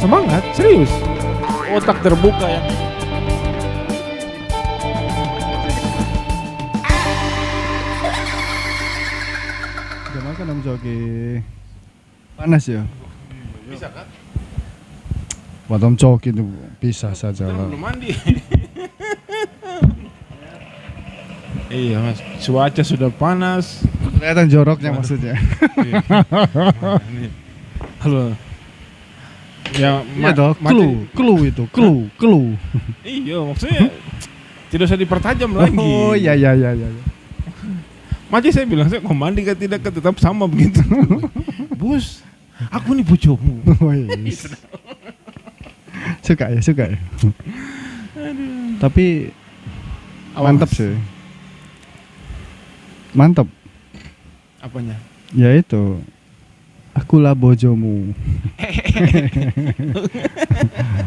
Semangat, serius. Otak terbuka ya. Udah makan Om Coki. Panas ya? Bisa kan? Buat Om Coki itu bisa saja lah. Belum mandi. Iya mas, cuaca sudah panas. Kelihatan joroknya maksudnya. Halo. Ya, Iya toh, clue itu. Iya, maksudnya tidak usah dipertajam lagi. Oh iya. Makanya saya bilang, saya mau mandi kan tidak kan tetap sama begitu. Bos, aku nih bojomu. Oh, yes. Suka ya. Tapi mantap sih. Mantap. Apanya? Ya itu. Akulah bojomu.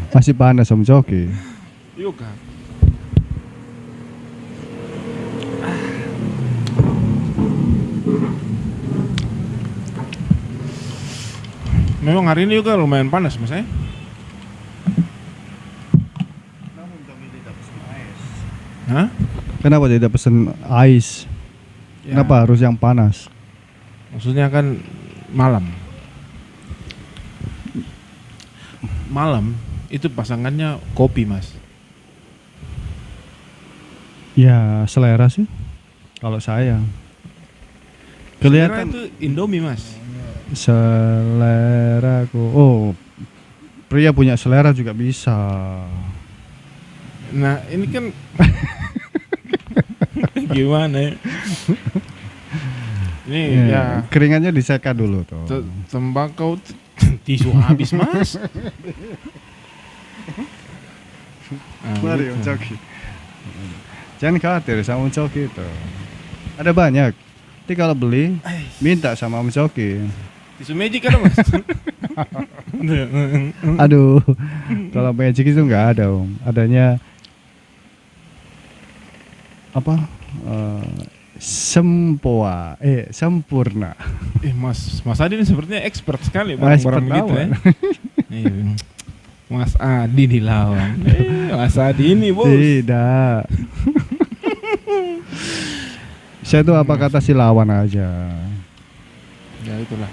Masih panas Om Coki. Yuk kan. Memang hari ini juga lumayan panas mas ya. Hah? Kenapa tidak pesen ice? Ya, Kenapa harus yang panas? maksudnya kan malam. Malam itu pasangannya kopi mas. Ya selera sih. Kalau saya Selera kelihatan itu Indomie mas. seleraku. Oh, pria punya selera juga bisa. Nah ini kan gimana ya? Ini ya Keringatnya diseka dulu tuh. tembakau tisu habis mas. Mari Om Gitu. Coki. Jangan khawatir sama Om Coki itu. Ada banyak. Nanti kalau beli minta sama Om Coki. Tisu magic ada mas. Aduh, kalau magic itu nggak ada Om. Adanya apa? Sempurna. Mas Adi ini sepertinya expert sekali Expert barang-barang gitu ya. lawan. Iya. Mas Adi dilawan. Mas Adi ini bos. Tidak. Saya tuh apa kata si lawan aja. Ya itulah.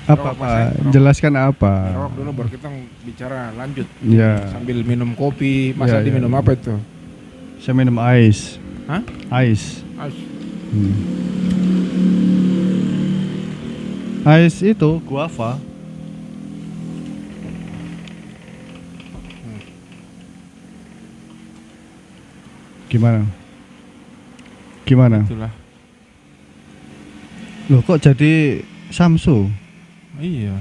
Apa Rokok, Mas, Pak? rokok. Jelaskan apa? Jawab dulu baru kita bicara lanjut. Ya, Sambil minum kopi. Mas Ya, Adi ya. minum apa itu? saya minum ice. Hah? Ice. Ice itu guava. Gimana? Itulah. Loh kok jadi Samsu? Iya.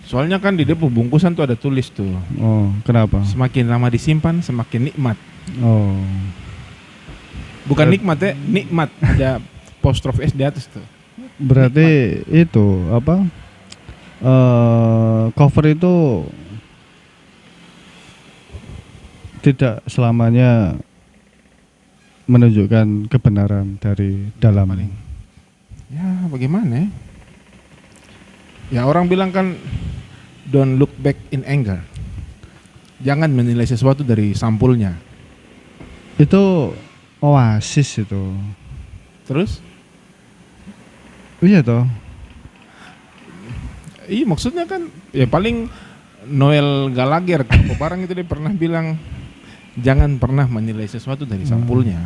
Soalnya kan di dia pembungkusan tuh ada tulis tuh. Oh, kenapa? Semakin lama disimpan semakin nikmat. Oh, Bukan nikmat ya, nikmat. Ada apostrof S di atas tuh. berarti itu apa? Cover itu tidak selamanya menunjukkan kebenaran dari dalam. Paling. Ya bagaimana ya? Ya orang bilang kan don't look back in anger. Jangan menilai sesuatu dari sampulnya. Itu Oasis itu. Terus? Iya toh. Iya maksudnya kan ya paling Noel Gallagher kan barang itu dia pernah bilang jangan pernah menilai sesuatu dari sampulnya.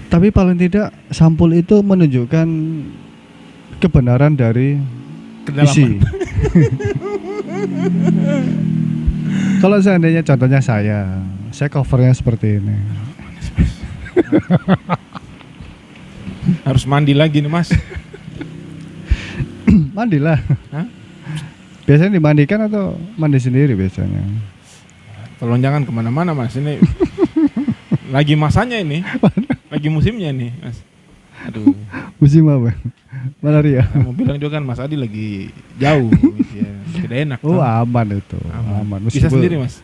Tapi paling tidak sampul itu menunjukkan kebenaran dari Kedalaman. isi. Kalau seandainya contohnya saya covernya seperti ini. Harus mandi lagi nih mas. Mandilah. Hah? Biasanya dimandikan atau mandi sendiri biasanya? Tolong jangan kemana-mana mas, ini lagi masanya ini, lagi musimnya nih mas. Aduh, Musim apa? Malaria. saya mau bilang juga kan Mas Adi lagi jauh, gitu ya. Tidak enak. Oh toh. aman itu. Aman. Bisa sendiri mas.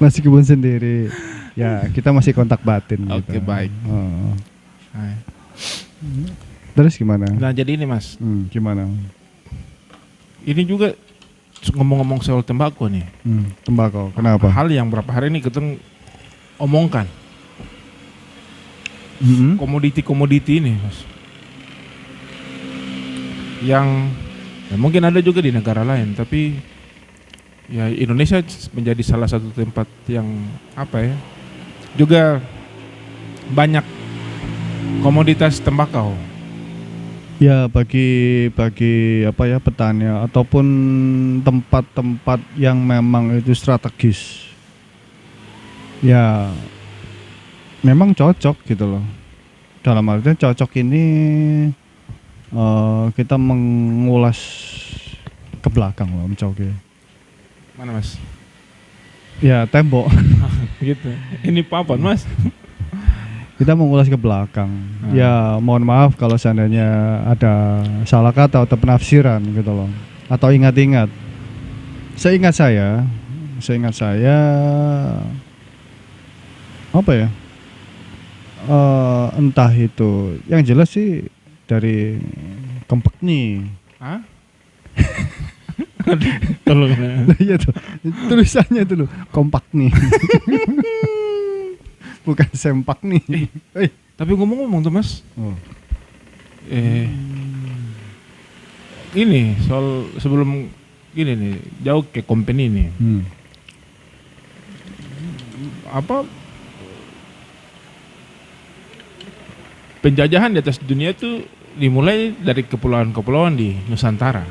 Meskipun sendiri. Ya kita masih kontak batin. Oke, gitu. baik. Oh. Hai. Terus gimana? Nah jadi ini mas, Gimana? ini juga ngomong-ngomong soal tembakau nih. Tembakau. Kenapa? Hal yang berapa hari ini kita omongkan. Komoditi-komoditi ini mas. Yang ya mungkin ada juga di negara lain, tapi ya Indonesia menjadi salah satu tempat yang apa ya, juga banyak komoditas tembakau. Ya bagi apa ya petani ataupun tempat-tempat yang memang itu strategis. Ya memang cocok gitu loh. Dalam artian cocok ini kita mengulas ke belakang loh, mencoba. Mana mas? Ya tembok. Gitu. Ini papan mas. Kita mengulas ke belakang. Ya mohon maaf kalau seandainya ada salah kata atau penafsiran gitu loh. Atau ingat-ingat. Seingat saya apa ya? Entah itu yang jelas sih dari Kompakni. Hah? Tolong. Iya tuh. Tulisannya tuh loh, Kompakni. Bukan sempak nih. Tapi ngomong-ngomong tuh mas, Oh. Ini soal sebelum gini nih, jauh ke company nih. Apa penjajahan di atas dunia tuh dimulai dari kepulauan-kepulauan di Nusantara.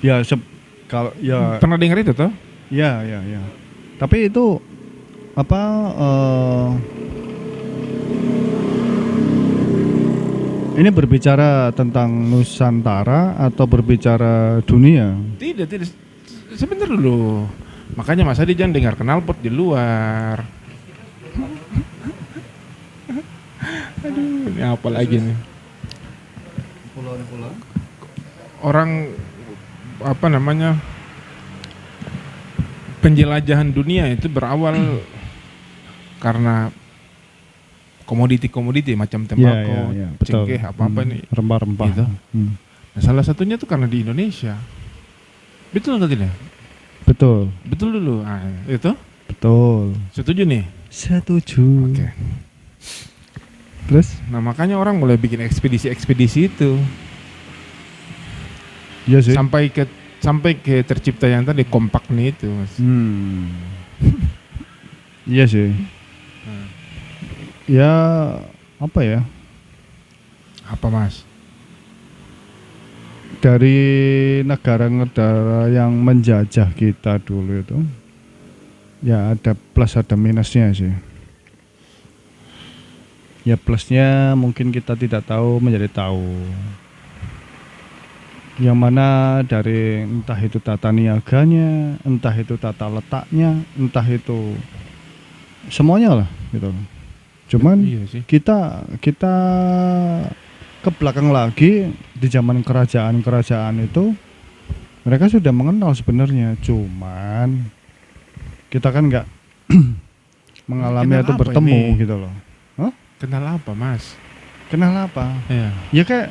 Ya kalau ya Pernah dengar itu toh? ya. Tapi itu apa ini berbicara tentang Nusantara atau berbicara dunia? Tidak. Sebentar dulu. Makanya Mas Adi jangan dengar knalpot di luar. Aduh, ini apa lagi nih? Pulau-pulau. Orang apa namanya? Penjelajahan dunia itu berawal karena komoditi macam tembakau, cengkeh, apa-apa nih. Rempah-rempah. Gitu. Nah, salah satunya tuh karena di Indonesia. Betul nggak tidak? Betul. Betul dulu. Ah, itu? Betul. Setuju nih? Setuju. Oke. Terus? Nah makanya orang mulai bikin ekspedisi-ekspedisi itu. Iya sih. Sampai ke tercipta yang tadi Kompakni itu, Mas. Iya sih. Ya apa ya? Apa Mas? Dari negara-negara yang menjajah kita dulu itu, ya ada plus ada minusnya sih. Ya plusnya mungkin kita tidak tahu menjadi tahu. Yang mana dari entah itu tata niaganya, entah itu tata letaknya, entah itu semuanya lah gitu. Cuman iya sih. kita ke belakang lagi di zaman kerajaan-kerajaan itu mereka sudah mengenal sebenarnya. Cuman kita kan nggak mengalami Kenal atau apa bertemu ini? gitu loh. Hah? Kenal apa Mas? Kenal apa? Iya. Ya kayak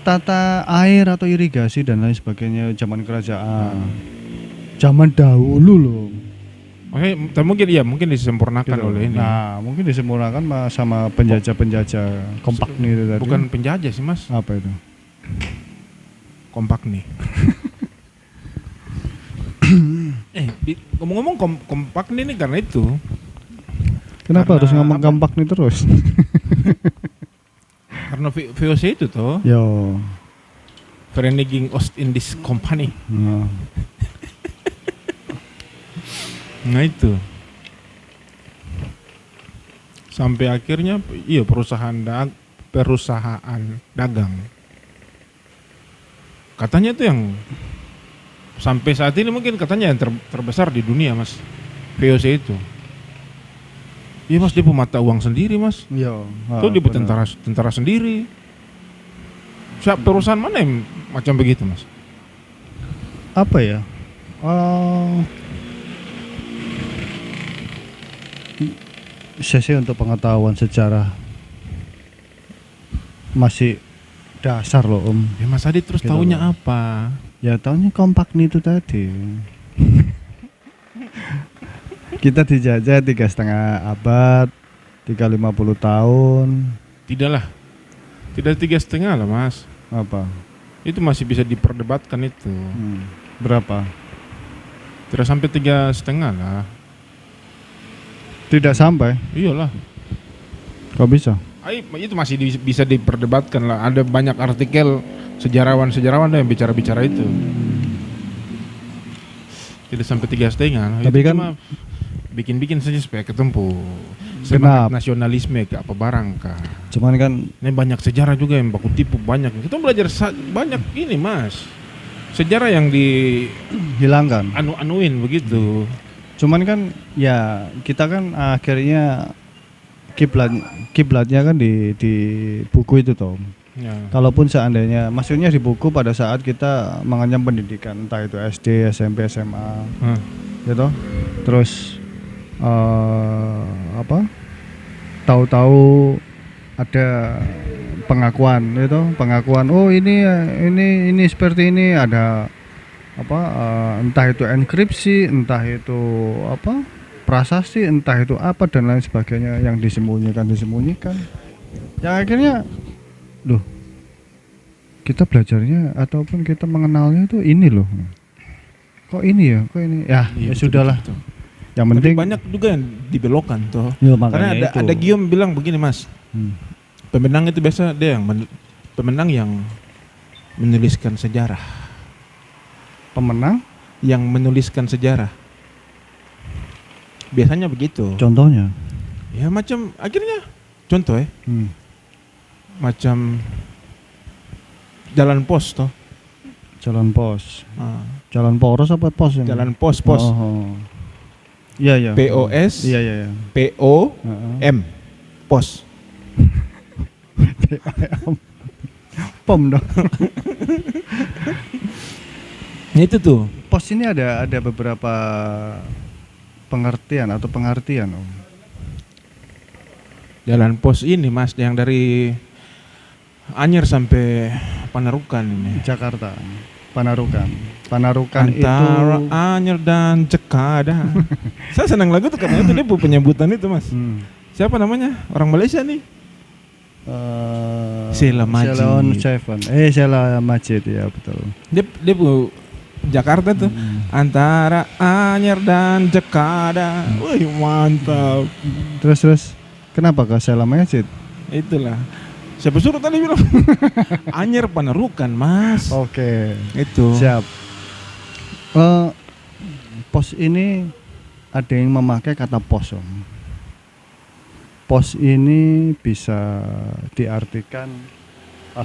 tata air atau irigasi dan lain sebagainya zaman kerajaan. Zaman dahulu loh. Oke, tapi mungkin disempurnakan Gitu. oleh ini. Nah, mungkin disempurnakan sama penjajah-penjajah Kompakni itu tadi. Bukan penjajah sih Mas, Apa itu? Kompakni. Ngomong-ngomong Kompakni ini karena itu. Kenapa Karena harus ngomong apa? Kompakni terus? Karena VOC itu toh, Yo. Vereniging Oost-Indisch Company. Nah. Nah itu. Sampai akhirnya iya perusahaan dagang. Katanya itu yang sampai saat ini mungkin katanya yang terbesar di dunia Mas. VOC itu. Iya Mas, dia pemata uang sendiri Mas. Yo. Tuh dia tentara sendiri. Siapa perusahaan mana yang macam begitu Mas? Apa ya? Sesi untuk pengetahuan sejarah masih dasar loh Om. Ya Mas Adi terus Gitu taunya loh. apa? Ya taunya kompak nih itu tadi. Kita dijajah 3,5 abad, 350 tahun. Tidaklah. Tidak 3,5 lah Mas. Apa? Itu masih bisa diperdebatkan itu. Berapa? Tidak sampai 3,5 lah. Tidak sampai. Iyalah. Kok bisa? Itu masih bisa diperdebatkan lah. Ada banyak artikel sejarawan yang bicara itu. Tidak sampai 3,5. Tapi Itu kan cuma bikin saja supaya ketemu Genap. semangat nasionalisme ke apa barang kah. Cuman kan Ini banyak sejarah juga yang baku tipu banyak. Kita belajar banyak ini Mas. Sejarah yang hilangkan. anuin begitu. Cuman kan ya kita kan akhirnya kiblatnya kan di buku itu toh. Ya. Kalaupun seandainya maksudnya di buku pada saat kita mengenyam pendidikan entah itu SD, SMP, SMA gitu. Terus tahu-tahu ada pengakuan oh ini seperti ini ada entah itu enkripsi, entah itu prasasti, entah itu apa dan lain sebagainya yang disembunyikan yang akhirnya loh kita belajarnya ataupun kita mengenalnya itu ini loh kok ini ya Iya, ya betul, sudahlah betul. yang Tapi penting banyak juga yang dibelokkan toh. ya, Karena ada Guillaume bilang begini Mas. Pemenang itu biasa dia yang pemenang yang menuliskan sejarah. pemenang Yang menuliskan sejarah. Biasanya begitu. contohnya Ya macam akhirnya contoh macam jalan pos toh. jalan pos Ah, jalan poros apa pos ini? jalan pos. Iya POS. iya POM. Pos. pom dong. Itu tuh. Pos ini ada beberapa pengertian Om. Jalan pos ini Mas yang dari Anyer sampai Panarukan ini. Jakarta, Panarukan Antara itu Anyer dan Cekada. Saya senang lagu tuh karena itu dia penyebutan itu Mas. Siapa namanya? Orang Malaysia nih. Sheila Majid. Sheila Majid ya betul. Dia Jakarta tuh. Antara Anyer dan Cekada. Wih mantap. Terus kenapa ke Sheila Majid? Itulah. Siapa suruh tadi bilang? Anyer Panarukan Mas. Oke. Itu. Siap. Pos ini ada yang memakai kata pos Om. Pos ini bisa diartikan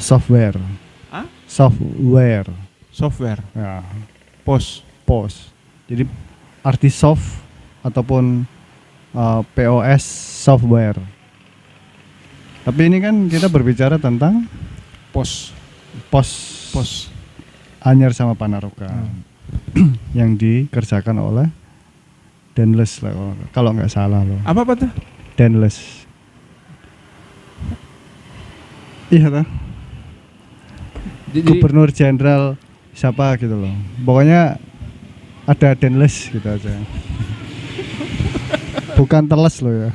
software. Hah? Software. Software. Ya, Pos. Jadi arti soft ataupun POS software. Tapi ini kan kita berbicara tentang Pos. Anyer sama Panarukan yang dikerjakan oleh Denles lah kalau nggak salah loh. Apa tuh? Denles. Iya kan? Gubernur Jenderal siapa gitu loh. Pokoknya ada Denles gitu aja. Bukan teles loh ya.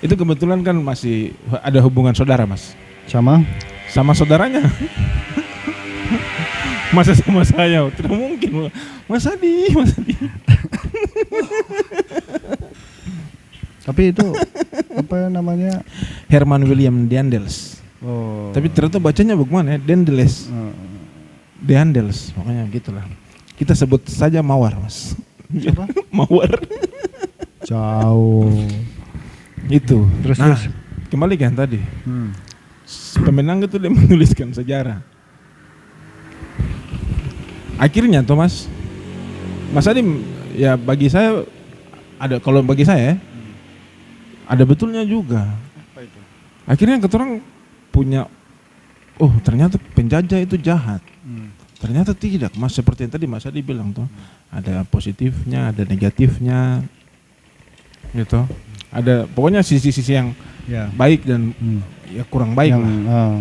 Itu kebetulan kan masih ada hubungan saudara Mas. Sama saudaranya. Masa sama saya? Tidak mungkin. Mas Adi. Tapi itu apa namanya? Herman William Deandels. Oh. Tapi ternyata bacanya bagaimana ya? Deandels. Deandels. Makanya gitulah. Kita sebut saja Mawar Mas. Siapa? Mawar. Jauh. Itu. Terus. Kembali kan tadi. Pemenang itu dia menuliskan sejarah. Akhirnya Thomas, Mas Adi ya bagi saya kalau bagi saya ada betulnya juga. Apa itu? Akhirnya kita orang punya ternyata penjajah itu jahat. Ternyata tidak Mas, seperti yang tadi Mas Adi bilang tuh. Ada positifnya, ada negatifnya. Gitu. Ada pokoknya sisi-sisi yang Ya. baik dan ya kurang baik Yang, lah.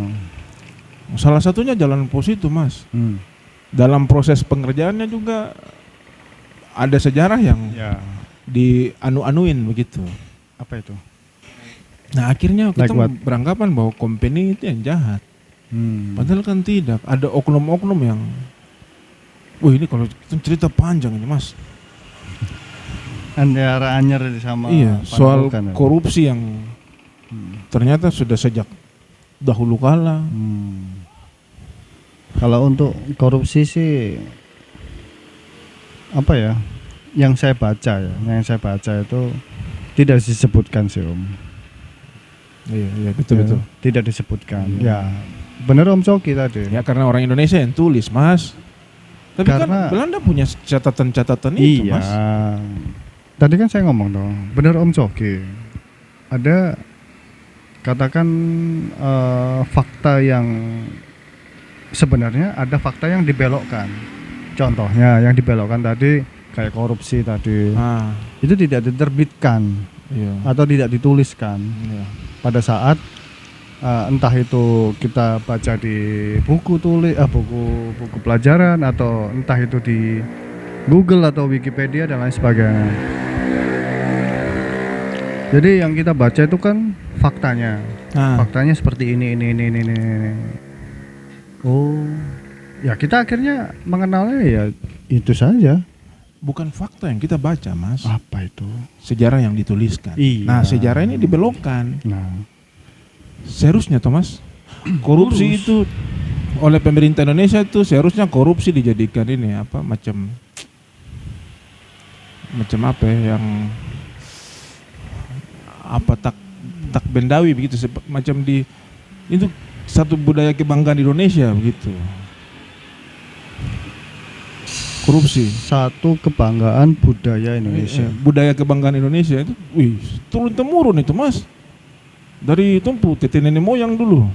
Salah satunya jalan pos itu, Mas. hmm. Dalam proses pengerjaannya juga ada sejarah yang Ya. dianu-anuin begitu. Apa itu? Nah akhirnya Like kita what? beranggapan bahwa company itu yang jahat. Padahal kan tidak. Ada oknum-oknum yang, wah ini kalau kita cerita panjang ini, Mas. Antara Anyer sama Iya, soal Padepokan, ya? korupsi yang ternyata sudah sejak dahulu kala. Kalau untuk korupsi sih apa ya? Yang saya baca itu tidak disebutkan sih, Om. Iya betul. Ya, tidak disebutkan. Ya, bener Om Coki tadi. Ya karena orang Indonesia yang tulis, Mas. Tapi Karena- kan Belanda punya catatan-catatan itu, Iya. Mas. Tadi kan saya ngomong dong, bener Om Coki. Ada katakan fakta yang sebenarnya ada fakta yang dibelokkan. Contohnya yang dibelokkan tadi kayak korupsi tadi. Ah, Itu tidak diterbitkan iya. atau tidak dituliskan Iya. pada saat entah itu kita baca di buku buku pelajaran atau entah itu di Google atau Wikipedia dan lain sebagainya. Jadi yang kita baca itu kan faktanya. Ah, Faktanya seperti ini. Oh, ya kita akhirnya mengenalnya ya itu saja. bukan fakta yang kita baca, Mas. Apa itu? Sejarah yang dituliskan. Iya. Nah, sejarah ini dibelokkan. Nah, Seharusnya, Thomas, korupsi itu oleh pemerintah Indonesia itu seharusnya korupsi dijadikan ini apa macam apa ya, yang apa tak bendawi begitu, macam di itu satu budaya kebanggaan Indonesia begitu. Korupsi. satu kebanggaan budaya Indonesia. Budaya kebanggaan Indonesia itu, wih, turun temurun itu, Mas. Dari tumpu tete nenek moyang dulu.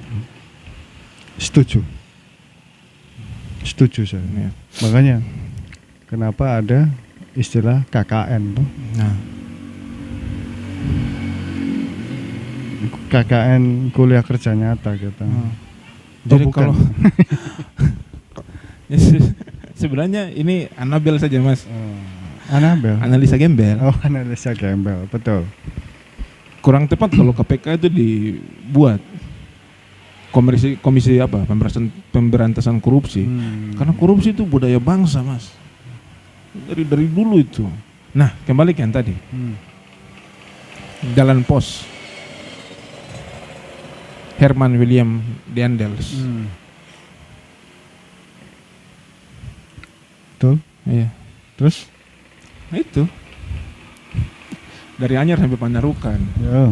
Setuju saya. Ya. Makanya kenapa ada istilah KKN tuh? Nah, KKN kuliah kerja nyata gitu. jadi bukan. kalau Ya, sebenarnya ini Anabel saja, Mas. Anabel. Analisa gembel. Oh, analisa gembel, betul. Kurang tepat kalau KPK itu dibuat komisi apa? Pemberantasan korupsi. Karena korupsi itu budaya bangsa, Mas. Dari dulu itu. Nah, kembali ke yang tadi. Jalan pos. Herman William Daendels. Betul. Iya. Terus? Nah, itu. Dari Anyer sampai Panarukan. Ya,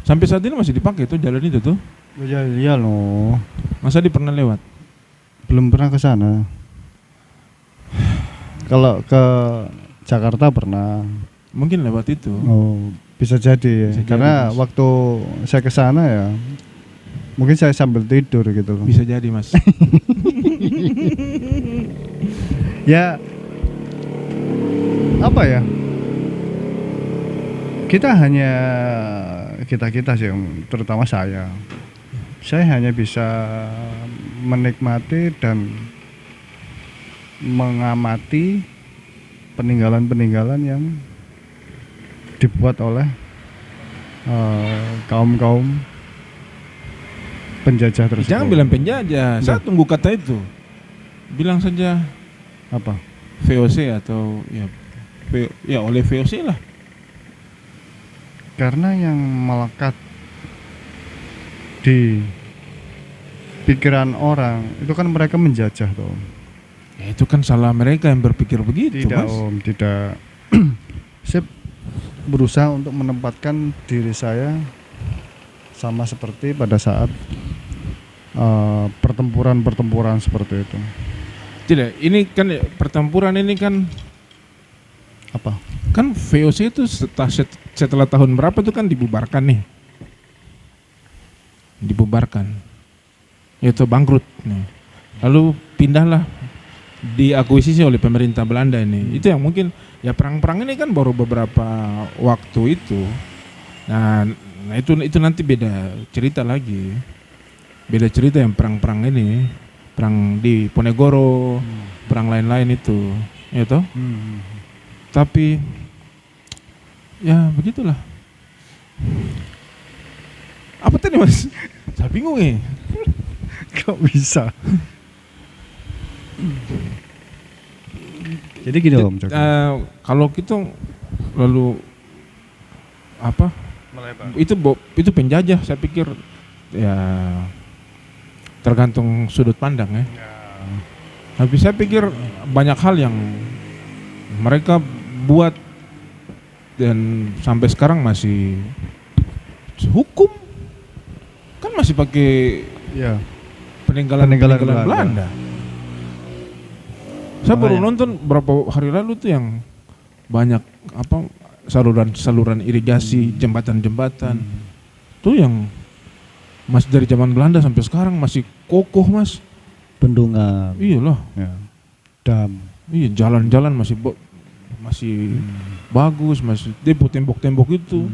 Sampai saat ini masih dipakai tuh jalan itu tuh. Ya, iya loh. Masa dia pernah lewat? Belum pernah ke sana. Kalau ke Jakarta pernah. Mungkin lewat itu. Oh, bisa jadi ya. Bisa jadi, Karena Mas. waktu saya ke sana ya mungkin saya sambil tidur gitu loh. Bisa jadi, Mas. Ya apa ya? Kita sih, terutama saya hanya bisa menikmati dan mengamati peninggalan-peninggalan yang dibuat oleh kaum penjajah tersebut. Jangan bilang penjajah. Saya tunggu kata itu. Bilang saja apa? VOC atau ya oleh VOC lah. Karena yang melekat di pikiran orang itu kan mereka menjajah tuh. Ya, itu kan salah mereka yang berpikir begitu, Tidak, Mas. Om, tidak. Saya berusaha untuk menempatkan diri saya sama seperti pada saat pertempuran seperti itu. Tidak, ini kan pertempuran ini kan Apa? kan VOC itu setelah tahun berapa itu kan dibubarkan nih. Dibubarkan. Yaitu bangkrut nih. Lalu pindahlah diakuisisi oleh pemerintah Belanda ini. Itu yang mungkin ya perang-perang ini kan baru beberapa waktu itu. Nah, itu nanti beda cerita lagi. Beda cerita yang perang-perang ini, perang di Ponegoro, perang lain-lain itu, ya toh. Tapi ya begitulah. Apa tadi Mas? Saya bingung Kok bisa? Jadi gini Om Joko. Kalau kita lalu apa? Itu penjajah, saya pikir ya tergantung sudut pandang ya. Tapi saya pikir banyak hal yang mereka buat dan sampai sekarang masih hukum kan masih pakai Ya. peninggalan Peninggalan Belanda. Saya baru Makanya. nonton berapa hari lalu tuh yang banyak apa saluran irigasi, jembatan-jembatan. Tuh yang masih dari zaman Belanda sampai sekarang masih kokoh, Mas. Bendungan. Iya loh. Ya. Dam. Iya, jalan-jalan masih bagus, masih tembok-tembok itu.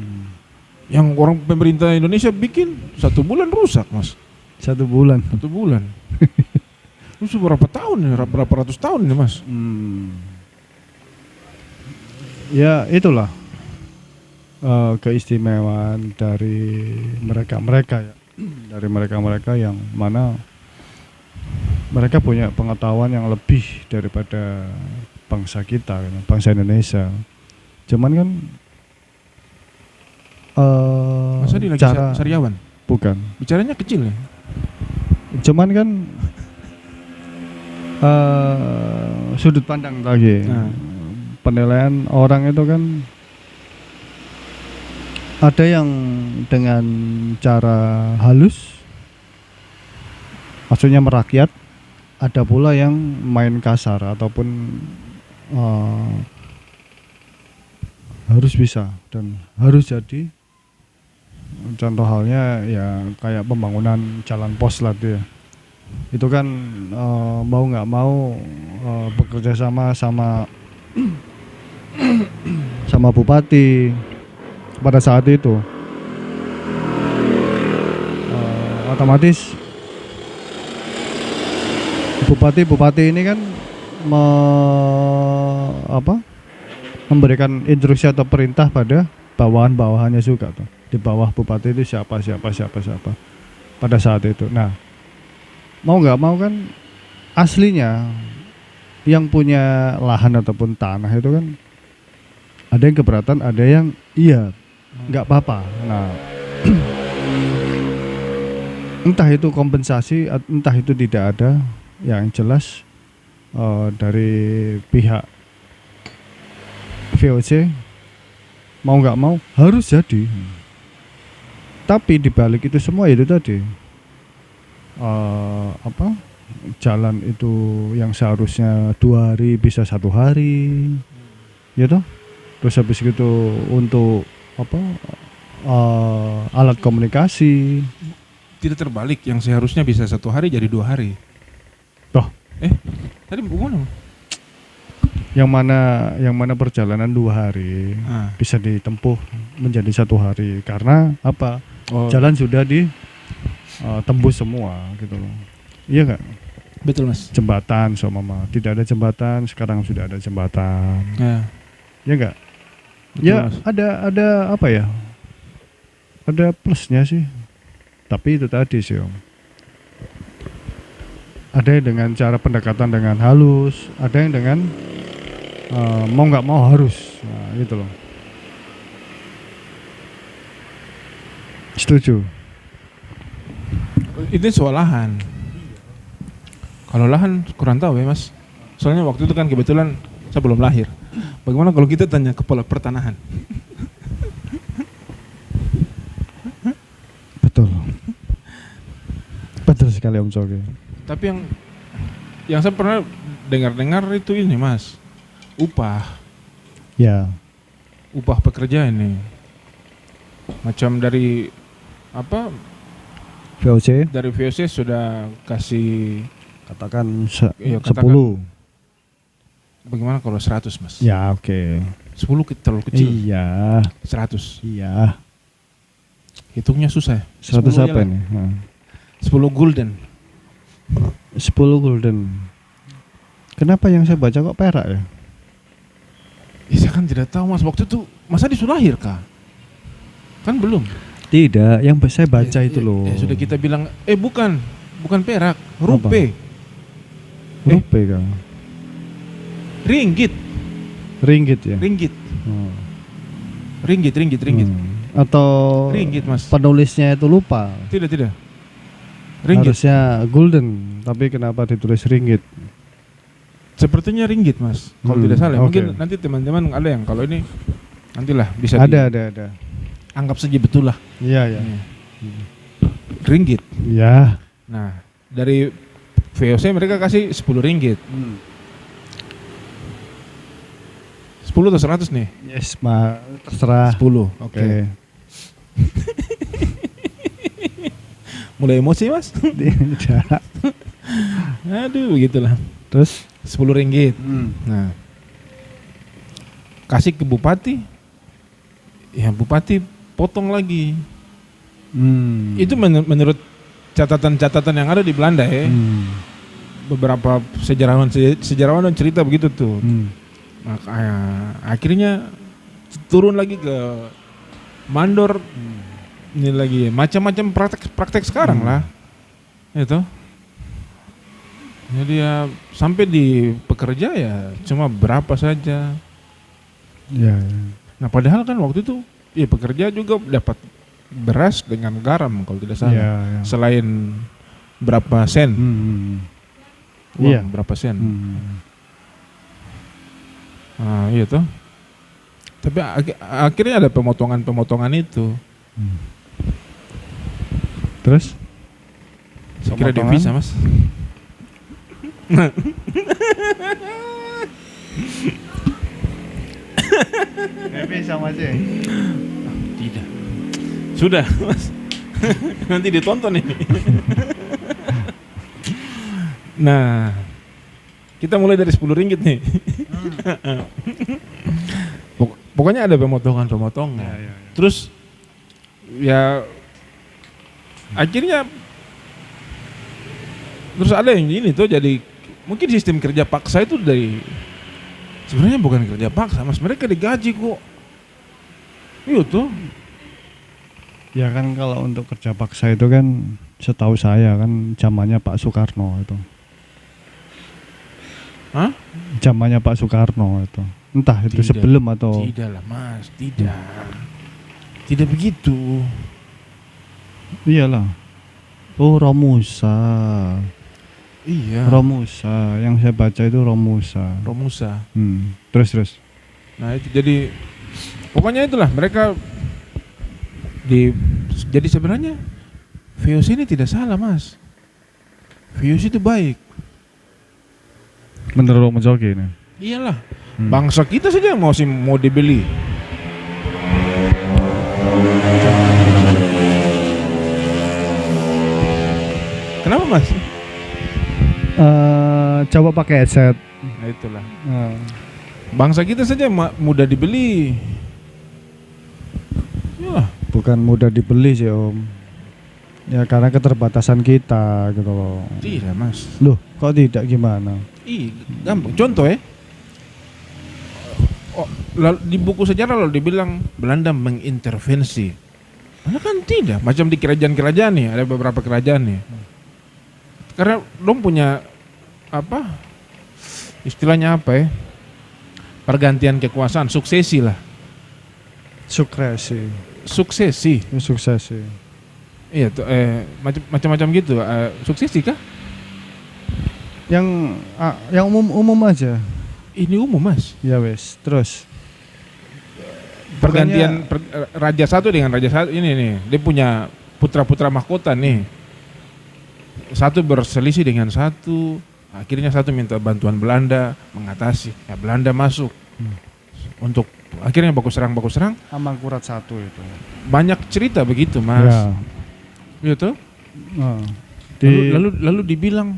Yang orang pemerintah Indonesia bikin 1 bulan rusak, Mas. 1 bulan. 1 bulan. Itu berapa tahun ya? Berapa ratus tahun ya, Mas? Ya itulah keistimewaan dari mereka ya, dari mereka yang mana mereka punya pengetahuan yang lebih daripada bangsa kita, bangsa Indonesia. Cuman kan Masa dia lagi sariawan? bukan. Bicaranya kecil ya? Cuman kan sudut pandang lagi. Penilaian orang itu kan ada yang dengan cara halus, maksudnya merakyat, ada pula yang main kasar ataupun harus bisa dan harus jadi. Contoh halnya ya kayak pembangunan jalan pos lah tuh ya. Itu kan mau nggak mau bekerja sama bupati pada saat itu, otomatis bupati ini kan memberikan instruksi atau perintah pada bawahan-bawahannya juga tuh. Di bawah bupati itu siapa pada saat itu. Nah, mau nggak mau kan aslinya yang punya lahan ataupun tanah itu kan ada yang keberatan, ada yang iya nggak apa-apa. Nah, entah itu kompensasi, entah itu tidak ada, yang jelas dari pihak VOC mau nggak mau harus jadi. Tapi dibalik itu semua itu tadi jalan itu yang seharusnya 2 hari bisa 1 hari, ya toh. Terus habis itu untuk alat komunikasi Tidak terbalik, yang seharusnya bisa 1 hari jadi 2 hari. toh. Tadi gimana? Yang mana perjalanan 2 hari bisa ditempuh menjadi 1 hari karena apa? Jalan sudah tembus semua gitu loh. Iya nggak? Betul Mas. Jembatan seumpama tidak ada jembatan, sekarang sudah ada jembatan. Ya nggak? Ya Mas. ada apa ya? Ada plusnya sih. Tapi itu tadi sih Om. Ada yang dengan cara pendekatan dengan halus, ada yang dengan mau nggak mau harus, nah, gitu loh. Setuju. Ini soal lahan. Kalau lahan kurang tahu ya Mas. Soalnya waktu itu kan kebetulan saya belum lahir. Bagaimana kalau kita tanya kepala pertanahan? Betul sekali Om Coge. Tapi yang saya pernah dengar itu ini Mas, upah pekerja ini macam dari VOC dari VOC sudah kasih katakan 10. Bagaimana kalau 100 Mas? Ya oke. 10 terlalu kecil. Iya. 100. Iya. Hitungnya susah. 100 10 aja apa lah. nih? 10 gulden. 10 gulden. Kenapa yang saya baca kok perak ya? Saya kan tidak tahu Mas, waktu itu masa disuruh lahir kah? Kan belum. Tidak, yang saya baca itu loh. Sudah kita bilang, bukan perak, rupiah. Rupiah kan? Ringgit. Ringgit ya? Ringgit. Oh. Ringgit. Atau Ringgit, Mas. penulisnya itu lupa. Tidak. Ringgit. Harusnya gulden, tapi kenapa ditulis ringgit? Sepertinya ringgit, Mas. Kalau tidak salah. Oke. Mungkin nanti teman-teman ada yang kalau ini nantilah bisa Ada. anggap saja betul lah. Iya. Ringgit. Iya. Nah, dari VOC mereka kasih 10 ringgit. 10 atau 100 nih? Yes, terserah. 10. Oke. Mulai emosi, Mas? Tidak. Aduh, begitulah. Terus 10 ringgit. Nah, kasih ke bupati. Ya, bupati potong lagi. Itu menurut catatan-catatan yang ada di Belanda ya. Beberapa sejarawan cerita begitu tuh. Maka akhirnya turun lagi ke mandor. Ini lagi macam-macam praktek sekarang lah. Itu. Jadi ya sampai di pekerja ya cuma berapa saja. ya. Nah, padahal kan waktu itu ya pekerja juga dapat beras dengan garam kalau tidak salah. Ya. Selain berapa sen. Uang Iya. berapa sen. Nah, iya tuh. Tapi akhirnya ada pemotongan itu. Terus? Saya kira Pemotongan? devisa, Mas. Sama aja. Tidak. Sudah, Mas. Nanti ditonton ini. Nah, kita mulai dari 10 ringgit nih. Pokoknya ada pemotongan. Ya. Terus ya akhirnya terus ada yang ini tuh jadi mungkin sistem kerja paksa itu dari sebenarnya bukan kerja paksa, Mas, mereka digaji kok. Iya tuh. Ya kan kalau untuk kerja paksa itu kan setahu saya kan zamannya Pak Soekarno itu. Hah? Zamannya Pak Soekarno itu. Entah itu Tidak. sebelum atau Tidak lah, Mas, tidak. Tidak begitu. iyalah. Oh, Romusa. Iya. Romusa, yang saya baca itu Romusa. Romusa. Terus. Nah, itu jadi pokoknya itulah mereka jadi sebenarnya VOC ini tidak salah, Mas. VOC itu baik. Menurut Romo Joki ini. Iyalah. Bangsa kita saja yang mau dibeli. Kenapa, Mas? Coba pakai headset. Nah, itulah. Bangsa kita saja mudah dibeli. Ya, Bukan mudah dibeli sih Om. Ya karena keterbatasan kita gitu loh. tidak, Mas. Loh, kok tidak gimana? Gampang. Contoh ya. Di buku sejarah lalu dibilang Belanda mengintervensi. Padahal kan tidak. Macam di kerajaan-kerajaan nih, ada beberapa kerajaan nih. Karena dong punya apa? Istilahnya apa ya? Pergantian kekuasaan, suksesi lah. Suksesi. Suksesi. Iya tuh macam-macam gitu. Suksesi kah? Yang umum aja. Ini umum, Mas. Ya wes, terus Pergantian raja satu dengan raja satu ini nih. Dia punya putra-putra mahkota nih. Satu berselisih dengan satu. Akhirnya satu minta bantuan Belanda mengatasi. Ya Belanda masuk. Untuk akhirnya baku serang. Amangkurat satu itu. Banyak cerita begitu, Mas. Ya. Gitu. Di, Lalu dibilang.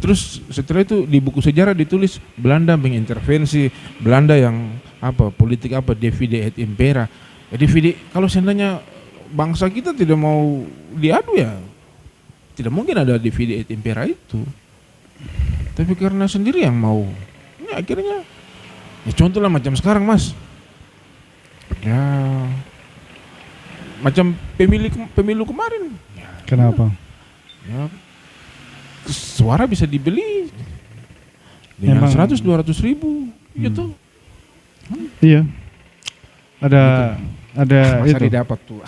Terus setelah itu di buku sejarah ditulis Belanda mengintervensi, Belanda yang apa politik apa divide et impera. Ya, divide kalau seandainya bangsa kita tidak mau diadu ya tidak mungkin ada divide et impera itu. Tapi karena sendiri yang mau, ya akhirnya ya contoh lah macam sekarang Mas. Ya macam pemilu kemarin. Kenapa? Ya suara bisa dibeli dengan Emang 100-200 ribu gitu. iya. Ada Masa itu. didapat tuh.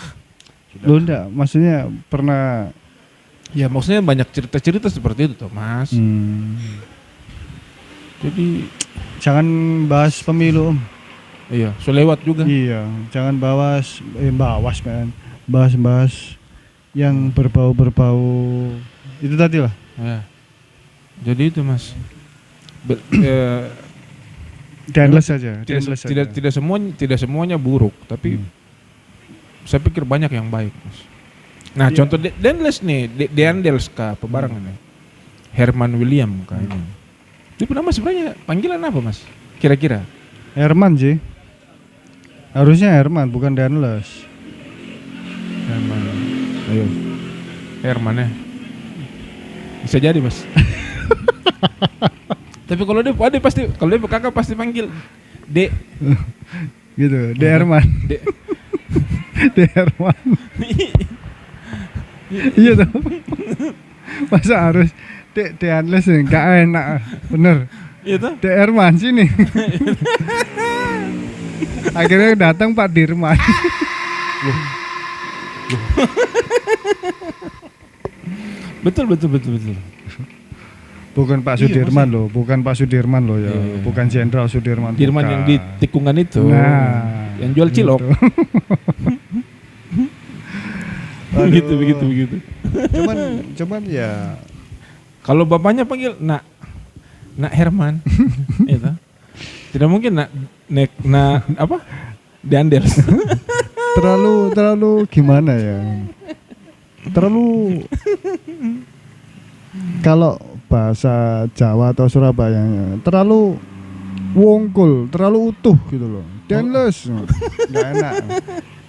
Sudah. Lu enggak, maksudnya pernah Ya maksudnya banyak cerita-cerita seperti itu tuh Mas. Jadi jangan bahas pemilu Om. iya, so lewat juga. Iya, jangan bahas man. Bahas yang berbau-berbau itu tadi lah. Ya. Jadi itu Mas. Danless saja. Tidak semuanya buruk, tapi saya pikir banyak yang baik Mas. Nah Iya. contoh Danless nih, Deandels kah pebarangan nih. Herman William kah ini. Itu nama sebenarnya panggilan apa Mas? Kira-kira? Herman sih. Harusnya Herman bukan Danless. Herman. Ayo. Herman ya. Bisa jadi Mas. Tapi kalau dia pasti, kalau dia kakak pasti panggil D. Gitu, De Herman. D. De Herman. Iya tuh. Masa harus De Anles enggak enak. Bener. Iya tuh. De Herman sini. Akhirnya datang Pak Dirman. Betul. Bukan Pak Iya, Sudirman loh, bukan Pak Sudirman loh ya, Iya. bukan Jenderal Sudirman. Dirman bukan. yang di tikungan itu. Nah, yang jual cilok. Aduh. Begitu. Cuman ya Kalau bapaknya panggil Nak Herman. Itu. Tidak mungkin nak apa? Dandels. terlalu gimana ya? Terlalu kalau bahasa Jawa atau Surabaya terlalu wongkul, terlalu utuh gitu loh. Danless. Enggak enak.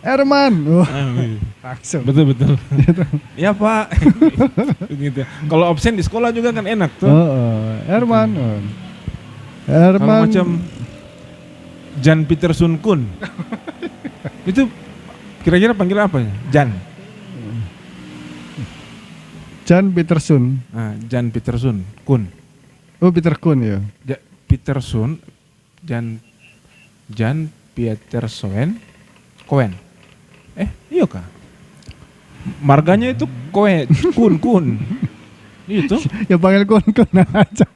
Herman. Langsung. Betul. Ya Pak. Gitu. Kalau absen di sekolah juga kan enak tuh. Herman. Kalau Herman macam Jan Peterson Kun. Itu kira-kira panggil apa ya? Jan Peterson. Jan Peterson Kun. Oh, Peter Kun ya. Peterson Jan Peterson Cohen. Iya kah? Marganya itu Kun. Itu. Ya panggil Kun aja.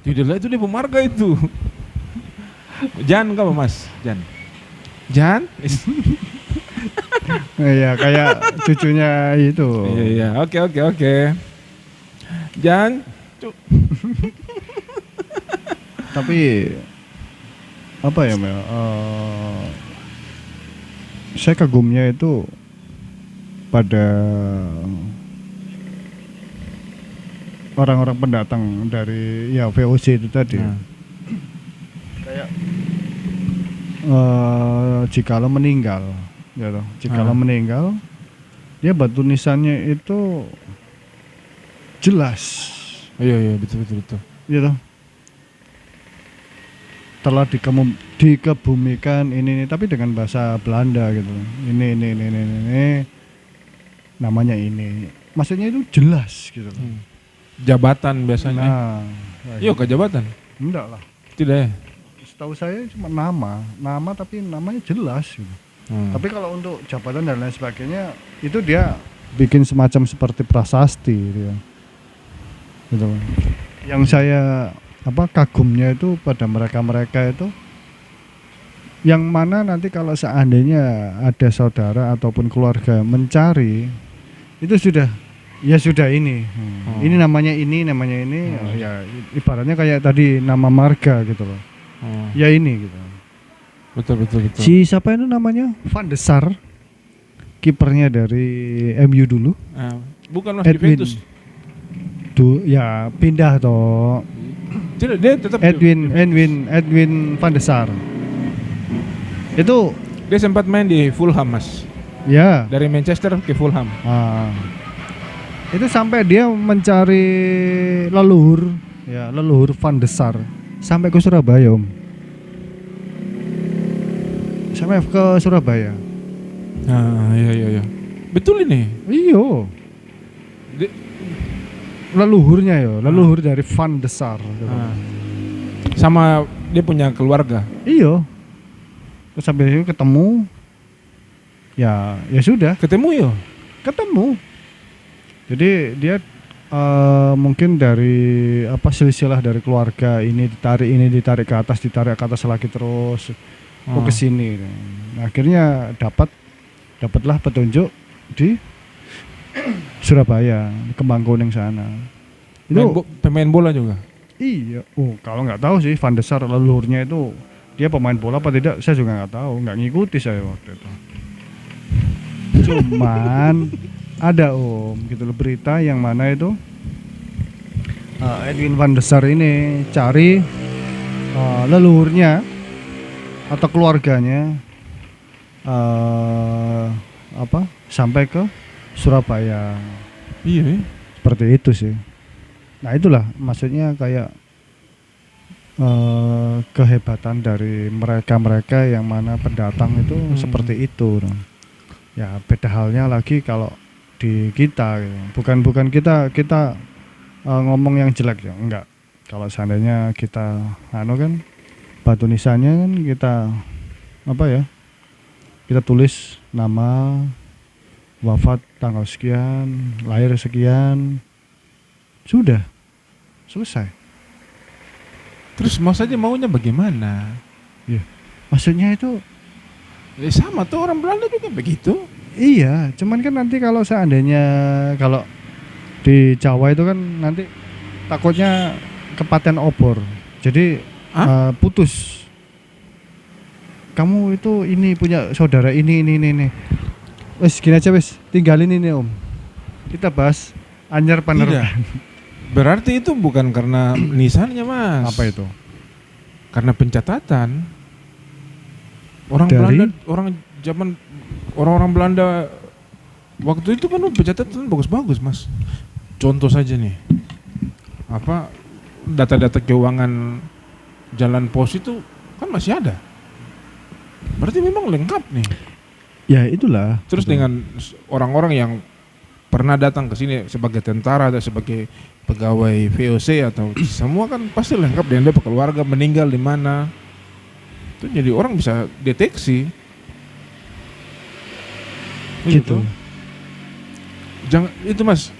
Tidak lah, itu dia pemarga itu. Jan apa Mas? Jan? Iya, kayak cucunya itu. Iya. Oke. Jan. Tapi apa ya Mel? Saya kagumnya itu pada orang-orang pendatang dari ya VOC itu tadi. Kayak jikalau meninggal, ya toh. Jikalau meninggal, dia batu nisannya itu jelas. Iya, betul. Ya toh. Telah dikebumikan ini, tapi dengan bahasa Belanda gitu. Ini namanya ini. Maksudnya itu jelas gitu. Jabatan biasanya. Nah, Iya ke jabatan? enggak lah. Tidak ya? Setahu saya cuma nama tapi namanya jelas gitu. Tapi kalau untuk jabatan dan lain sebagainya itu dia bikin semacam seperti prasasti gitu. Gitu. Yang saya kagumnya itu pada mereka itu yang mana nanti kalau seandainya ada saudara ataupun keluarga mencari itu sudah ini ini namanya ini ya ibaratnya kayak tadi nama marga gitu loh. Ya ini gitu. Betul. Si siapa itu namanya? Van de Sar, kipernya dari MU dulu. Bukan Mas Juventus. Ya pindah toh. Tidak, dia tetap Edwin Van de Sar. Itu dia sempat main di Fulham Mas. Ya. Dari Manchester ke Fulham. Ah. Itu sampai dia mencari leluhur Van de Sar sampai ke Surabaya, Om. Sampai ke Surabaya. Ah, iya. Betul ini. Iyo. Di- Leluhurnya leluhur dari Van de Sar. Ah. Sama dia punya keluarga. Iyo. Terus sampai itu ketemu. Ya sudah, Ketemu yo. ketemu. Jadi dia mungkin dari silsilah dari keluarga ini ditarik ke atas lagi terus ke sini. Nah, akhirnya dapatlah petunjuk di Surabaya, di Kembangkuning sana. Itu Pemain bola juga. iya. Kalau nggak tahu sih Van de Sar leluhurnya itu dia pemain bola apa tidak, saya juga nggak tahu, nggak ngikuti saya waktu itu. Cuman ada gitu loh berita yang mana itu Edwin Van de Sar ini cari leluhurnya atau keluarganya sampai ke Surabaya. Iya. Seperti itu sih. Nah itulah maksudnya kayak kehebatan dari mereka yang mana pendatang itu seperti itu. Ya beda halnya lagi kalau di kita gitu. Bukan kita ngomong yang jelek ya, enggak. Kalau seandainya kita kan batu nisannya kan kita kita tulis nama, wafat tanggal sekian, lahir sekian, sudah selesai. Terus mau saja maunya bagaimana? Ya, maksudnya itu Sama tuh orang Belanda juga begitu. iya, cuman kan nanti kalau seandainya kalau di Jawa itu kan nanti takutnya kepaten obor. Jadi putus. Kamu itu ini punya saudara ini. Wes gini aja wes, tinggalin ini Om. Kita bahas anyar panerukan. Berarti itu bukan karena nisannya, Mas. Apa itu? Karena pencatatan. Orang Dari? Belanda, orang Belanda waktu itu kan pencatatan bagus-bagus, Mas. Contoh saja nih. Data-data keuangan jalan pos itu kan masih ada. Berarti memang lengkap nih. Ya itulah. Terus dengan orang-orang yang pernah datang ke sini sebagai tentara atau sebagai pegawai VOC atau semua kan pasti lengkap, dan dia keluarga meninggal di mana. Itu jadi orang bisa deteksi. Gitu. Jangan itu, Mas.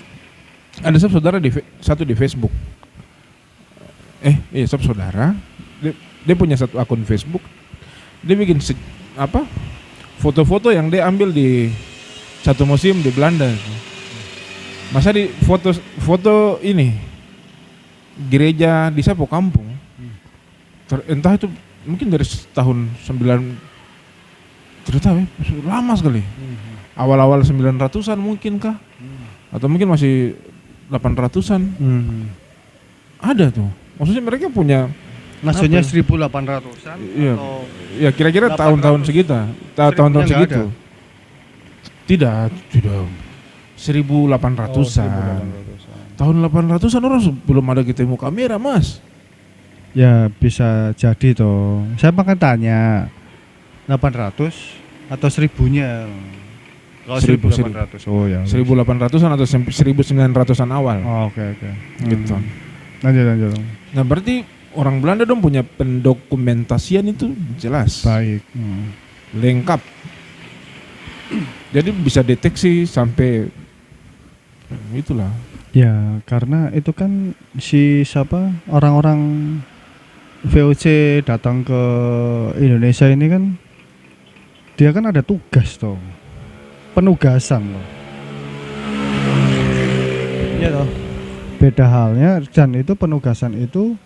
Ada saudara satu di Facebook. Saudara. Dia punya satu akun Facebook. Dia bikin foto-foto yang dia ambil di satu museum di Belanda. Masa di foto ini gereja di Sapo Kampung. Entah itu mungkin dari tahun 9, tidak tahu ya, lama sekali. Awal-awal 900-an mungkin kah? Atau mungkin masih 800-an. Ada tuh. Maksudnya mereka punya, maksudnya 1800-an iya, atau ya kira-kira 800. tahun-tahun tahun-tahun segitu. Ada? Tidak 1800-an. Tahun 800-an orang belum ada ketemu kamera, Mas. Ya bisa jadi toh. Saya makan tanya 800 atau 1000-nya. Kalau 1800. Oh ya. 1800-an atau 1900-an awal. Oh, oke. Gitu. Lanjut. Nah, berarti orang Belanda dong punya pendokumentasian itu jelas. Baik. Lengkap. Jadi bisa deteksi sampai itulah. Ya, karena itu kan orang-orang VOC datang ke Indonesia ini kan dia kan ada tugas toh. Penugasan loh. Iya toh. Beda halnya, dan itu penugasan itu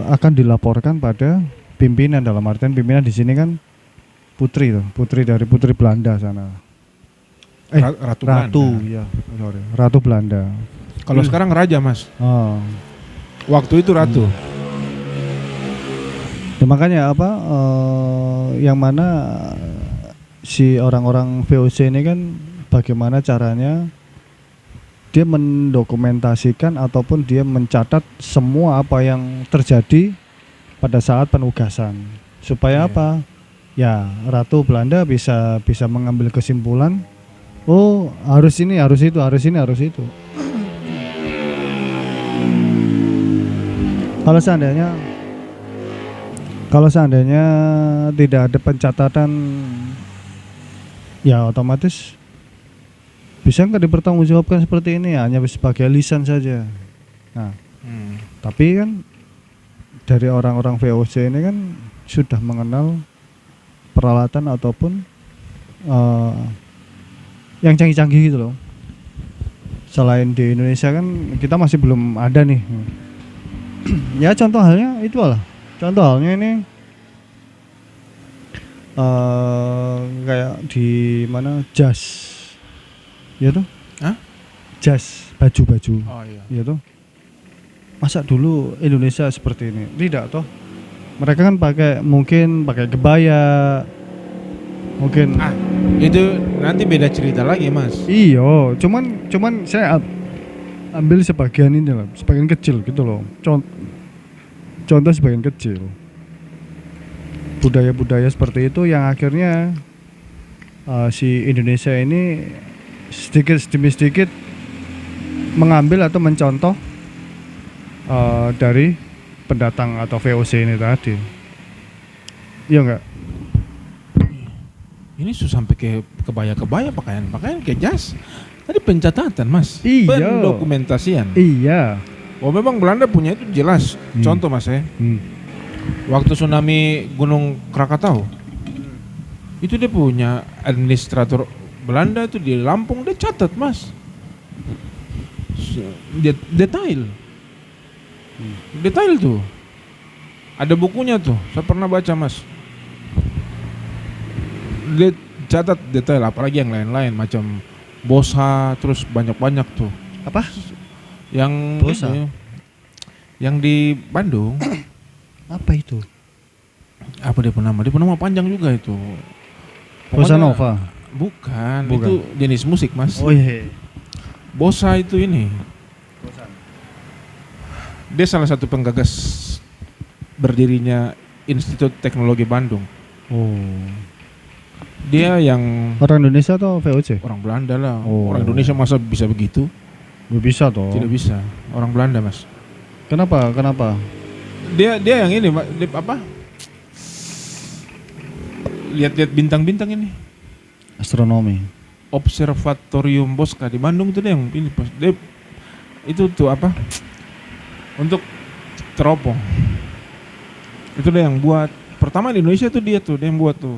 akan dilaporkan pada pimpinan, dalam artian pimpinan di sini kan putri dari putri Belanda sana. Ratu Belanda. Ya, sorry, Ratu Belanda. Kalau sekarang raja, Mas. Oh. Waktu itu ratu. Ya, makanya yang mana si orang-orang VOC ini kan bagaimana caranya dia mendokumentasikan ataupun dia mencatat semua apa yang terjadi pada saat penugasan supaya Iya. apa? Ya, Ratu Belanda bisa mengambil kesimpulan, oh harus ini, harus itu, harus ini, harus itu. Kalau seandainya tidak ada pencatatan, ya otomatis bisa nggak dipertanggungjawabkan seperti ini, hanya sebagai lisan saja. Nah, tapi kan dari orang-orang VOC ini kan sudah mengenal peralatan ataupun yang canggih-canggih gitu loh. Selain di Indonesia kan kita masih belum ada nih. Ya contoh halnya itu lah. Contoh halnya ini kayak di mana jas, ya tuh? Hah? Jas, baju-baju, Oh iya. ya tuh. Masa dulu Indonesia seperti ini? Tidak toh. Mereka kan mungkin pakai kebaya, mungkin. Itu nanti beda cerita lagi, Mas. Iyo, cuman saya ambil sebagian ini lah, sebagian kecil gitu loh. Contoh sebagian kecil. Budaya-budaya seperti itu yang akhirnya si Indonesia ini sedikit demi sedikit mengambil atau mencontoh dari pendatang atau VOC ini tadi. Iya enggak? Ini susah sampai ke kebaya-kebaya pakaian kayak jas. Tadi pencatatan, Mas. Iya. Pendokumentasian. Iya. Oh, memang Belanda punya itu jelas. Contoh, Mas ya. Waktu tsunami Gunung Krakatau. Itu dia punya administrator Belanda itu di Lampung, dia catat, Mas. Detail. Detail tuh. Ada bukunya tuh. Saya pernah baca, Mas. Dia catat detail, apalagi yang lain-lain macam Bosa, terus banyak-banyak tuh. Apa? Yang Bosa? ini, yang di Bandung. Apa itu? Apa dia nama? Dia nama panjang juga itu. Bossa Pokoknya- Nova. Bukan, Bukan. itu jenis musik, Mas. Oh iya. Bosa itu ini. Dia salah satu penggagas berdirinya Institut Teknologi Bandung. Oh. Dia yang Orang Indonesia atau VOC? orang Belanda lah. Oh. Orang Indonesia masa bisa begitu? Gak bisa toh. Tidak bisa. Orang Belanda, Mas. Kenapa? Dia yang ini, Pak, dia apa? Lihat-lihat bintang-bintang ini. Astronomi. Observatorium Bosca di Bandung itu dia yang ini, Bos. Dia itu tuh apa? Untuk teropong. Itu dia yang buat. Pertama di Indonesia tuh dia yang buat tuh.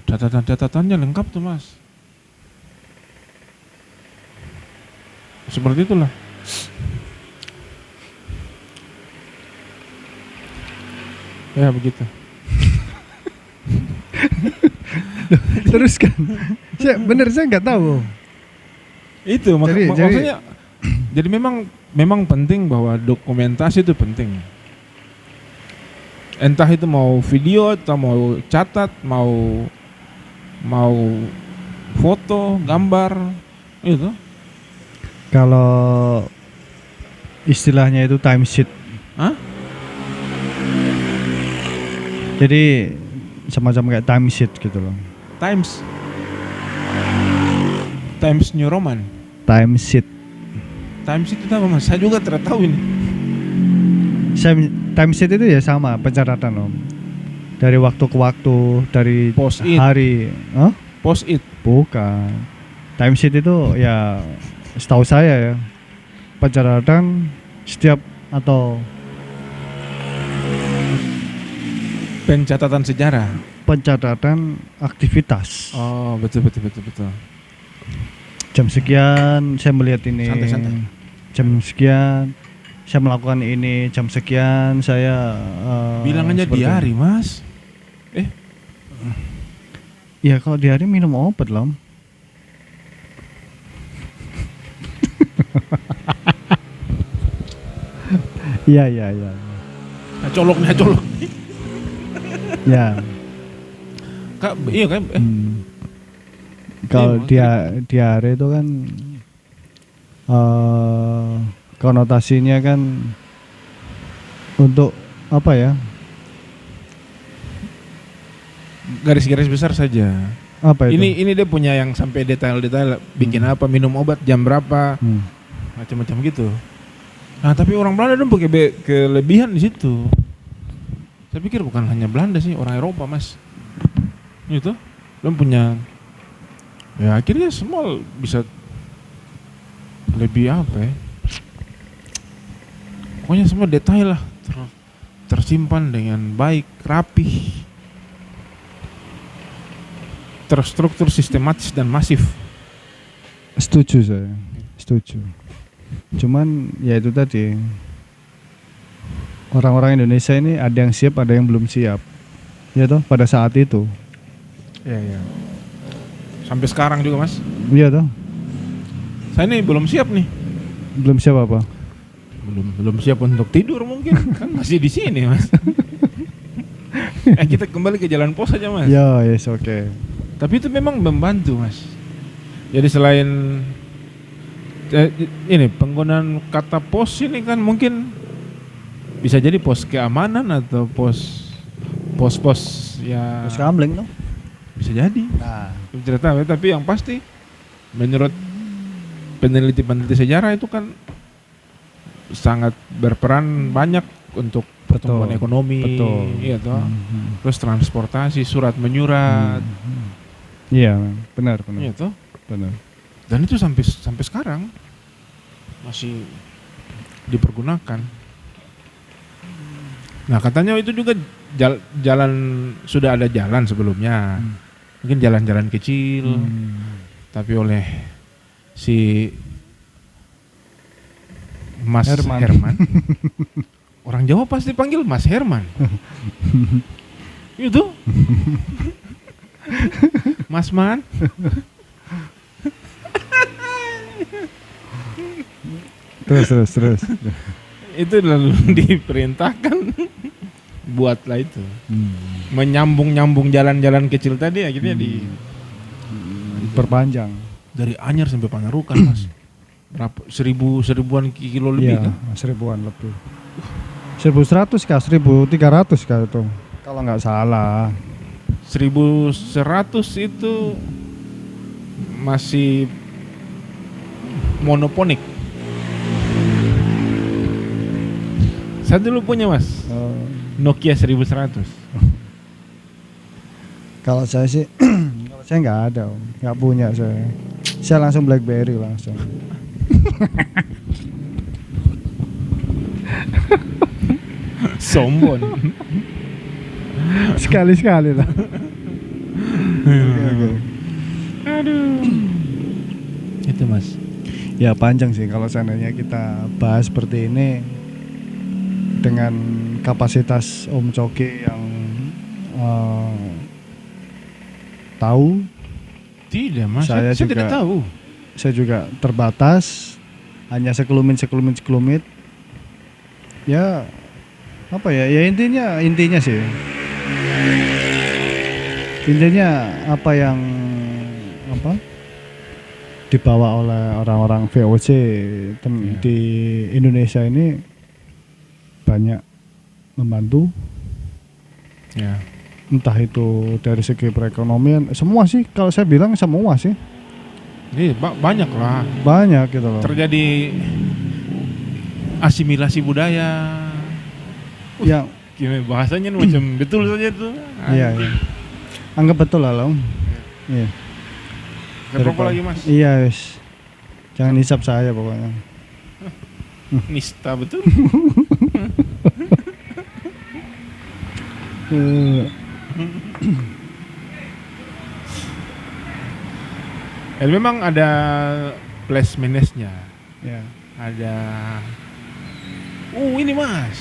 Catatan-catatannya lengkap tuh, Mas. Seperti itulah. Ya begitu. Terus kan, saya nggak tahu. Itu Jadi- maksudnya. Jadi memang penting bahwa dokumentasi itu penting. Entah itu mau video atau mau catat, mau foto, gambar, itu. Kalau istilahnya itu time sheet. Hah? Jadi semacam kayak time sheet gitu loh. Times New Roman. Time sheet. Times itu apa, Mas? Saya juga tidak tahu ini. Time sheet itu ya sama pencatatan loh. Dari waktu ke waktu, dari Post-it. hari. Hah? Post-it. Bukan. Time sheet itu ya setahu saya ya pencatatan setiap atau Pencatatan sejarah. pencatatan aktivitas. Oh, betul. Jam sekian saya melihat ini. Santai. Jam sekian saya melakukan ini. Jam sekian saya Bilang aja seperti diari, Mas. ini. Ya kalau di hari minum obat loh. Iya. Nah, colok. Ya. Iya kan? Kalau Iya, diare itu kan konotasinya kan untuk apa ya? garis-garis besar saja. Apa itu? Ini dia punya yang sampai detail-detail bikin apa, minum obat jam berapa, Hmm. macam-macam gitu. Nah, tapi orang Belanda dong pakai kelebihan di situ. Saya pikir bukan hanya Belanda sih, orang Eropa, Mas. Itu, dong punya ya akhirnya semua bisa lebih apa ya? Pokoknya semua detail lah tersimpan dengan baik, rapih, terstruktur, sistematis dan masif. Setuju saya, setuju. Cuman ya itu tadi, orang-orang Indonesia ini ada yang siap, ada yang belum siap. Ya toh, pada saat itu. Iya. Sampai sekarang juga, Mas. Iya toh, Saya ini belum siap nih. belum siap apa? Belum siap untuk tidur mungkin. Kan masih di sini, Mas. Kita kembali ke jalan pos aja, Mas. Ya, yes, oke. Tapi itu memang membantu, Mas. Jadi selain ini penggunaan kata pos ini kan mungkin bisa jadi pos keamanan atau pos ya Terus kamling toh? bisa jadi. Nah, Tidak tahu, tapi yang pasti menurut peneliti sejarah itu kan sangat berperan banyak untuk pertumbuhan Betul, ekonomi, betul. iya toh. Terus transportasi, surat menyurat, iya, benar. iya toh. Benar. Dan itu sampai sekarang masih dipergunakan. Nah, katanya itu juga jalan sudah ada jalan sebelumnya. Mungkin jalan-jalan kecil, tapi oleh si Mas Herman. Orang Jawa pasti panggil Mas Herman. Itu Mas Man. Terus. Itu lalu diperintahkan buatlah itu. Menyambung jalan-jalan kecil tadi akhirnya Perpanjang. dari Anyer sampai Pangarukan, Mas. Berapa seribuan kilo lebih Iya, kan? 1000-an lebih. 1100 kah, 1300 kah itu? Kalau nggak salah. 1100 itu masih monoponik. Saya dulu punya, Mas, Nokia 1100. Kalau saya sih, kalau saya nggak ada, Om. Nggak punya saya. Saya langsung BlackBerry langsung. Sombong. Sekali-sekali lah. Oke. Aduh. Itu, Mas. Ya panjang sih kalau seandainya kita bahas seperti ini dengan kapasitas Om Coki yang tahu. Tidak, Mas. Saya Saya juga tidak tahu. Saya juga terbatas, hanya sekelumit. Ya apa ya? Ya intinya sih. Intinya apa yang dibawa oleh orang-orang VOC di Indonesia ini banyak membantu. Ya. Entah itu dari segi perekonomian, semua sih, kalau saya bilang semua sih. Iya, banyak lah. Banyak gitu loh. Terjadi asimilasi budaya. Yang Gimana bahasanya macam betul saja tuh. iya. Anggap betul lah, Om. Iya. Berapa lagi, Mas? Iya, wis. Jangan hisap saya pokoknya. Nista betul. Memang ada plus minusnya. Ya. Ada ini, Mas.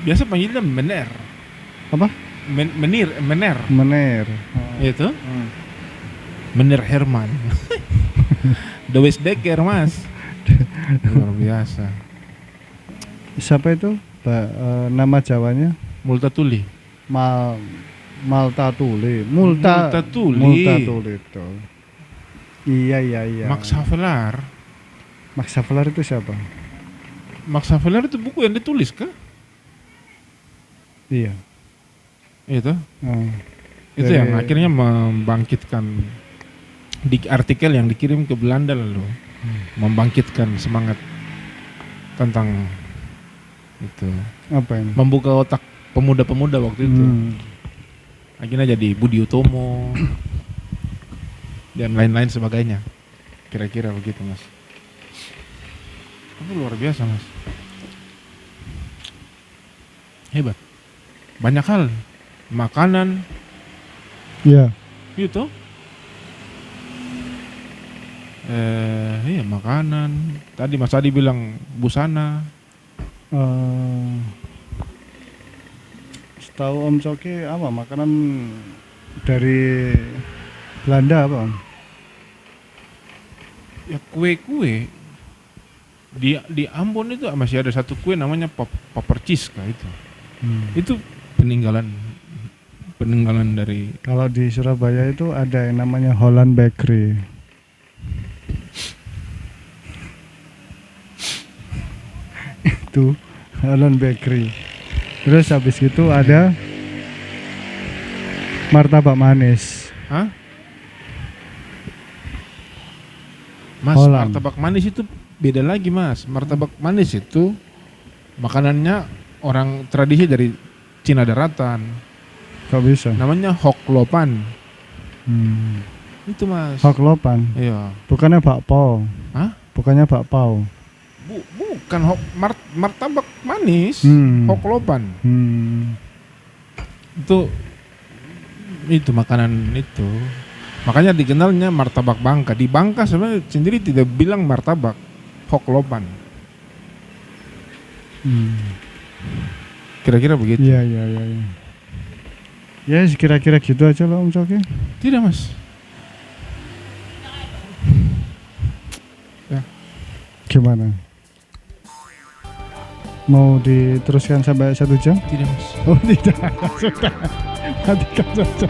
Biasa panggilnya mener. Apa? Mener. Mener. Itu. Mener Herman. Dewes Dekker, Mas. Luar biasa. Siapa itu? Nama Jawanya? Multatuli. Multatuli. Multatuli. Multatuli itu. Iya. Max Havelaar. Max Havelaar itu siapa? Max Havelaar itu buku yang ditulis kah? Iya. Itu. Oh. Itu Dari- yang akhirnya membangkitkan di artikel yang dikirim ke Belanda lalu membangkitkan semangat tentang itu, Apa ini? membuka otak pemuda-pemuda waktu itu. Akhirnya jadi Budi Utomo dan lain-lain sebagainya. Kira-kira begitu, Mas. Itu luar biasa, Mas. Hebat. Banyak hal. Makanan, Iya. gitu. Iya, makanan. Tadi Mas Adi bilang busana. Setahu Om Coki apa makanan dari Belanda apa Om? Ya kue-kue. Di Ambon itu masih ada satu kue namanya paperciska itu. Itu peninggalan dari Kalau di Surabaya itu ada yang namanya Holland Bakery. Itu Holland Bakery. Terus habis itu ada martabak manis. Hah? Mas, Holland. martabak manis itu beda lagi, Mas. Martabak manis itu makanannya orang tradisi dari Cina daratan. Kok bisa? Namanya hoklopan. Itu, Mas. Hoklopan. Iya. Bukannya bakpao. Hah? Bukannya bakpao. Bukan martabak manis. Hoklopan. Itu makanan itu. Makanya dikenalnya martabak Bangka. Di Bangka sebenarnya sendiri tidak bilang martabak, hoklopan. Kira-kira begitu. Iya. Ya kira-kira gitu aja lah Om Coki. Tidak, Mas. Gimana? Mau diteruskan sampai 1 jam? Tidak, Mas. Oh tidak, sudah. Matikan saja.